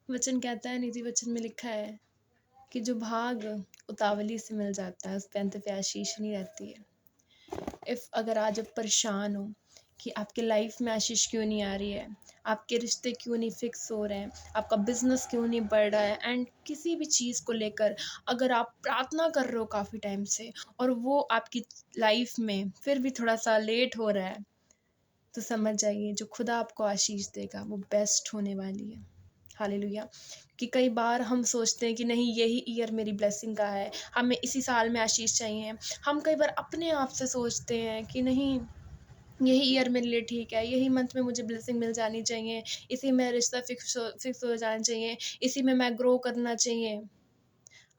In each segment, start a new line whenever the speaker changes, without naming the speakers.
वचन कहता है, नीति वचन में लिखा है कि जो भाग उतावली से मिल जाता है उस पे अंत पे आशीष नहीं रहती है। अगर आज आप परेशान हो कि आपके लाइफ में आशीष क्यों नहीं आ रही है, आपके रिश्ते क्यों नहीं फिक्स हो रहे हैं, आपका बिजनेस क्यों नहीं बढ़ रहा है, एंड किसी भी चीज़ को लेकर अगर आप प्रार्थना कर रहे हो काफ़ी टाइम से और वो आपकी लाइफ में फिर भी थोड़ा सा लेट हो रहा है, तो समझ जाइए जो खुदा आपको आशीष देगा वो बेस्ट होने वाली है। हालेलुया। कि कई बार हम सोचते हैं कि नहीं, यही ईयर मेरी ब्लेसिंग का है, हमें इसी साल में आशीष चाहिए। हम कई बार अपने आप से सोचते हैं कि नहीं, यही ईयर मेरे लिए ठीक है, यही मंथ में मुझे ब्लेसिंग मिल जानी चाहिए, इसी में रिश्ता फिक्स हो जाना चाहिए, इसी में मैं ग्रो करना चाहिए।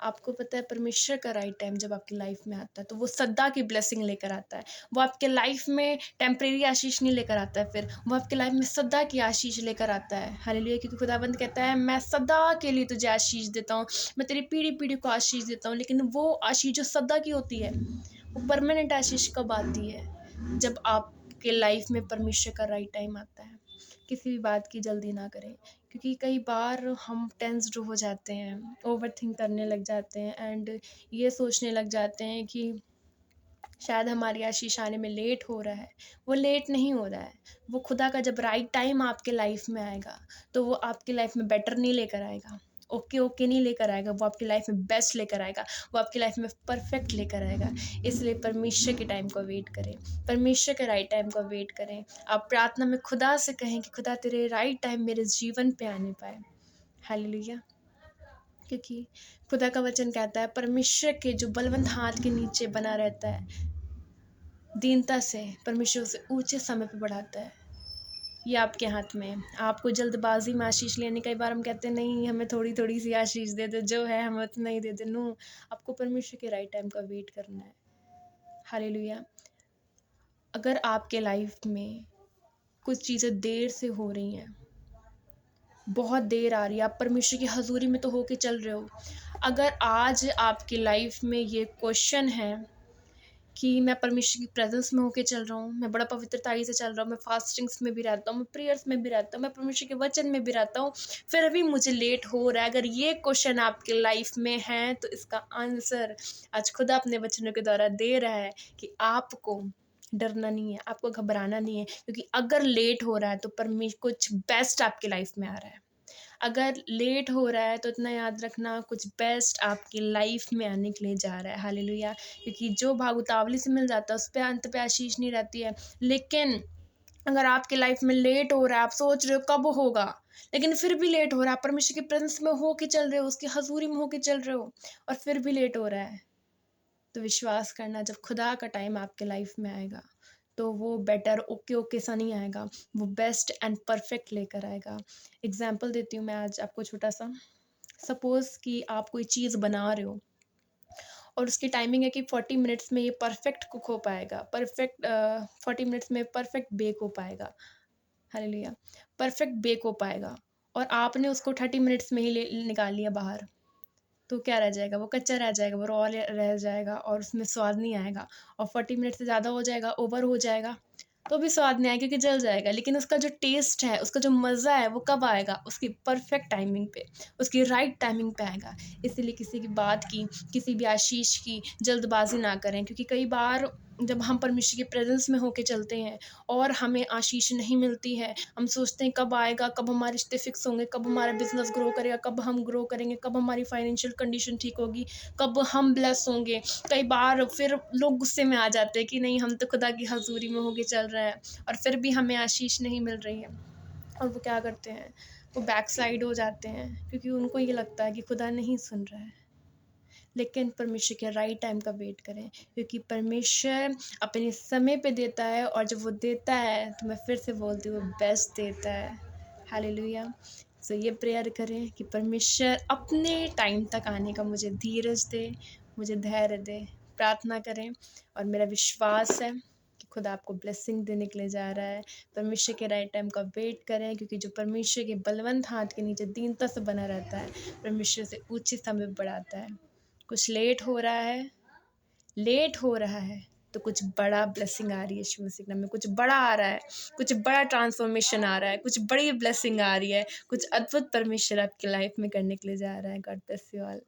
आपको पता है परमेश्वर का राइट टाइम जब आपकी लाइफ में आता है तो वो सदा की ब्लेसिंग लेकर आता है। वो आपके लाइफ में टेम्परेरी आशीष नहीं लेकर आता है, फिर वो आपके लाइफ में सदा की आशीष लेकर आता है। हालेलुया। क्योंकि खुदाबंद कहता है मैं सदा के लिए तुझे आशीष देता हूँ, मैं तेरी पीढ़ी पीढ़ी को आशीष देता हूँ। लेकिन वो आशीष जो सदा की होती है वो परमानेंट आशीष कब आती है? जब आपके लाइफ में परमेश्वर का राइट टाइम आता है। किसी भी बात की जल्दी ना करें, क्योंकि कई बार हम टेंस्ड हो जाते हैं, ओवरथिंक करने लग जाते हैं एंड ये सोचने लग जाते हैं कि शायद हमारी आशीष आने में लेट हो रहा है। वो लेट नहीं हो रहा है, वो खुदा का जब राइट टाइम आपके लाइफ में आएगा तो वो आपकी लाइफ में बेटर नहीं लेकर आएगा, ओके ओके नहीं लेकर आएगा, वो आपकी लाइफ में बेस्ट लेकर आएगा, वो आपकी लाइफ में परफेक्ट लेकर आएगा। इसलिए परमेश्वर के टाइम को वेट करें, परमेश्वर के राइट टाइम को वेट करें। आप प्रार्थना में खुदा से कहें कि खुदा तेरे राइट टाइम मेरे जीवन पे आने पाए। हालेलुया। क्योंकि खुदा का वचन कहता है परमेश्वर के जो बलवंत हाथ के नीचे बना रहता है दीनता से परमेश्वर उसे ऊंचे समय पे बढ़ाता है। ये आपके हाथ में है। आपको जल्दबाजी में आशीष लेने, कई बार हम कहते हैं नहीं हमें थोड़ी थोड़ी सी आशीष दे दे, जो है हमें उतना ही दे दे। नो, आपको परमेश्वर के राइट टाइम का वेट करना है। हालेलुया। अगर आपके लाइफ में कुछ चीज़ें देर से हो रही हैं, बहुत देर आ रही है, आप परमेश्वर की हजूरी में तो होके चल रहे हो, अगर आज आपकी लाइफ में ये क्वेश्चन है कि मैं परमेश्वर की प्रेजेंस में होके चल रहा हूँ, मैं बड़ा पवित्रताई से चल रहा हूँ, मैं फास्टिंग्स में भी रहता हूँ, मैं प्रेयर्स में भी रहता हूँ, मैं परमेश्वर के वचन में भी रहता हूँ, फिर भी मुझे लेट हो रहा है, अगर ये क्वेश्चन आपके लाइफ में है तो इसका आंसर आज खुदा अपने वचनों के द्वारा दे रहा है कि आपको डरना नहीं है, आपको घबराना नहीं है। क्योंकि अगर लेट हो रहा है तो परमेश्वर कुछ बेस्ट आपकी लाइफ में आ रहा है। अगर लेट हो रहा है तो इतना याद रखना कुछ बेस्ट आपकी लाइफ में आने के लिए जा रहा है। हालेलुया। क्योंकि जो भाग उतावली से मिल जाता है उस पर अंत पे आशीष नहीं रहती है। लेकिन अगर आपकी लाइफ में लेट हो रहा है, आप सोच रहे हो कब होगा, लेकिन फिर भी लेट हो रहा है, परमेश्वर की प्रेजेंस में हो के चल रहे हो, उसकी हजूरी में हो के चल रहे हो और फिर भी लेट हो रहा है, तो विश्वास करना जब खुदा का टाइम आपके लाइफ में आएगा तो वो बेटर ओके ओके सा नहीं आएगा, वो बेस्ट एंड परफेक्ट लेकर आएगा। एग्जाम्पल देती हूँ मैं आज आपको छोटा सा। सपोज़ कि आप कोई चीज़ बना रहे हो और उसकी टाइमिंग है कि 40 मिनट्स में ये परफेक्ट कुक हो पाएगा, परफेक्ट 40 मिनट्स में परफेक्ट बेक हो पाएगा। हालेलुया। परफेक्ट बेक हो पाएगा और आपने उसको 30 मिनट्स में ही निकाल लिया बाहर, तो क्या रह जाएगा? वो कच्चा रह जाएगा, वो रॉ रह जाएगा और उसमें स्वाद नहीं आएगा। और 40 मिनट से ज़्यादा हो जाएगा, ओवर हो जाएगा, तो भी स्वाद नहीं आएगा क्योंकि जल जाएगा। लेकिन उसका जो टेस्ट है, उसका जो मज़ा है वो कब आएगा? उसकी परफेक्ट टाइमिंग पे, उसकी राइट टाइमिंग पे आएगा। इसीलिए किसी की बात की, किसी भी आशीष की जल्दबाजी ना करें, क्योंकि कई बार जब हम परमेश्वर के प्रेजेंस में होके चलते हैं और हमें आशीष नहीं मिलती है, हम सोचते हैं कब आएगा, कब हमारे रिश्ते फिक्स होंगे, कब हमारा बिजनेस ग्रो करेगा, कब हम ग्रो करेंगे, कब हमारी फाइनेंशियल कंडीशन ठीक होगी, कब हम ब्लेस होंगे। कई बार फिर लोग गुस्से में आ जाते हैं कि नहीं, हम तो खुदा की हजूरी में होके चल रहे हैं और फिर भी हमें आशीष नहीं मिल रही है। और वो क्या करते हैं, वो बैक स्लाइड हो जाते हैं, क्योंकि उनको ये लगता है कि खुदा नहीं सुन रहा है। लेकिन परमेश्वर के राइट टाइम का वेट करें, क्योंकि परमेश्वर अपने समय पे देता है और जब वो देता है तो मैं फिर से बोलती हूँ वो बेस्ट देता है। हालेलुया। सो ये प्रेयर करें कि परमेश्वर अपने टाइम तक आने का मुझे धीरज दे, मुझे धैर्य दे। प्रार्थना करें और मेरा विश्वास है कि खुदा आपको ब्लेसिंग देने के लिए जा रहा है। परमेश्वर के राइट टाइम का वेट करें, क्योंकि जो परमेश्वर के बलवंत हाथ के नीचे दीनता से बना रहता है परमेश्वर से ऊंचे समय बढ़ाता है। कुछ लेट हो रहा है, लेट हो रहा है, तो कुछ बड़ा ब्लेसिंग आ रही है शिव मसीह के नाम में, कुछ बड़ा आ रहा है, कुछ बड़ा ट्रांसफॉर्मेशन आ रहा है, कुछ बड़ी ब्लेसिंग आ रही है, कुछ अद्भुत परमेश्वर आपकी लाइफ में करने के लिए जा रहा है। God bless you all.